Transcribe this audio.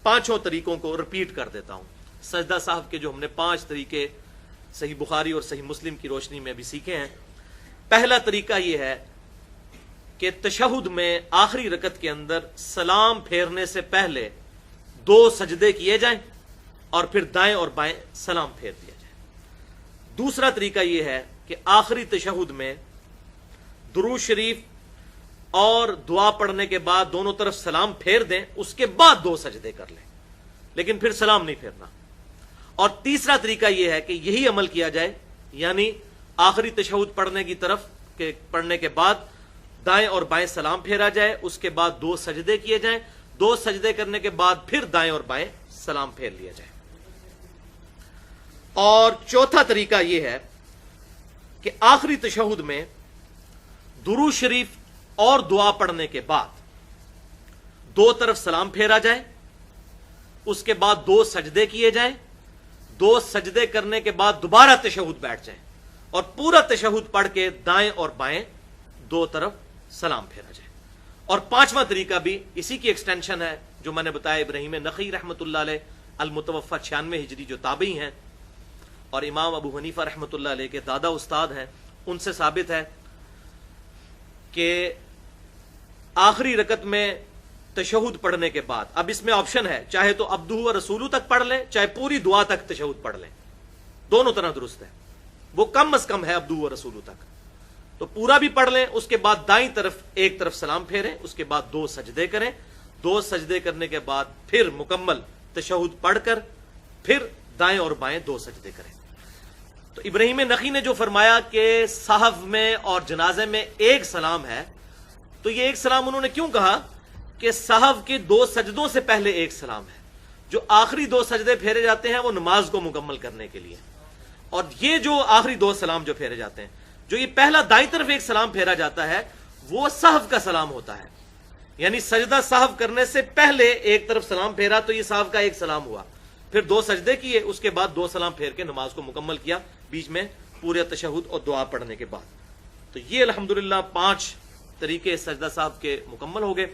پانچوں طریقوں کو رپیٹ کر دیتا ہوں. سجدہ صاحب کے جو ہم نے 5 طریقے صحیح بخاری اور صحیح مسلم کی روشنی میں بھی سیکھے ہیں. پہلا طریقہ یہ ہے کہ تشہد میں آخری رکعت کے اندر سلام پھیرنے سے پہلے 2 سجدے کیے جائیں اور پھر دائیں اور بائیں سلام پھیر دیا جائے. دوسرا طریقہ یہ ہے کہ آخری تشہد میں درود شریف اور دعا پڑھنے کے بعد دونوں طرف سلام پھیر دیں, اس کے بعد 2 سجدے کر لیں, لیکن پھر سلام نہیں پھیرنا. اور تیسرا طریقہ یہ ہے کہ یہی عمل کیا جائے, یعنی آخری تشہد پڑھنے کے بعد دائیں اور بائیں سلام پھیرا جائے, اس کے بعد 2 سجدے کیے جائیں, 2 سجدے کرنے کے بعد پھر دائیں اور بائیں سلام پھیر لیا جائے. اور چوتھا طریقہ یہ ہے کہ آخری تشہد میں درود شریف اور دعا پڑھنے کے بعد 2 طرف سلام پھیرا جائے, اس کے بعد 2 سجدے کیے جائیں, 2 سجدے کرنے کے بعد دوبارہ تشہد بیٹھ جائیں اور پورا تشہد پڑھ کے دائیں اور بائیں 2 طرف سلام پھیرا جائے. اور 5واں طریقہ بھی اسی کی ایکسٹینشن ہے جو میں نے بتایا. ابراہیم نخعی رحمۃ اللہ علیہ المتوفی 96 ہجری جو تابعی ہیں اور امام ابو حنیفہ رحمۃ اللہ علیہ کے دادا استاد ہیں, ان سے ثابت ہے کہ آخری رکعت میں تشہد پڑھنے کے بعد, اب اس میں آپشن ہے, چاہے تو عبدہ و رسولہ تک پڑھ لیں, چاہے پوری دعا تک تشہد پڑھ لیں, دونوں طرح درست ہے. وہ کم از کم ہے عبدہ و رسولہ تک, تو پورا بھی پڑھ لیں, اس کے بعد دائیں طرف ایک طرف سلام پھیریں, اس کے بعد 2 سجدے کریں, 2 سجدے کرنے کے بعد پھر مکمل تشہد پڑھ کر پھر دائیں اور بائیں 2 سجدے کریں. تو ابراہیم نخعی نے جو فرمایا کہ صحف میں اور جنازے میں ایک سلام ہے, تو یہ ایک سلام انہوں نے کیوں کہا کہ صحف کے 2 سجدوں سے پہلے ایک سلام ہے. جو آخری 2 سجدے پھیرے جاتے ہیں وہ نماز کو مکمل کرنے کے لیے, اور یہ جو آخری 2 سلام جو پھیرے جاتے ہیں, جو یہ پہلا دائیں طرف ایک سلام پھیرا جاتا ہے وہ صحف کا سلام ہوتا ہے. یعنی سجدہ صحف کرنے سے پہلے ایک طرف سلام پھیرا تو یہ صحف کا ایک سلام ہوا, پھر 2 سجدے کیے, اس کے بعد 2 سلام پھیر کے نماز کو مکمل کیا بیچ میں پورے تشہد اور دعا پڑھنے کے بعد. تو یہ الحمدللہ 5 طریقے سجدہ صاحب کے مکمل ہو گئے.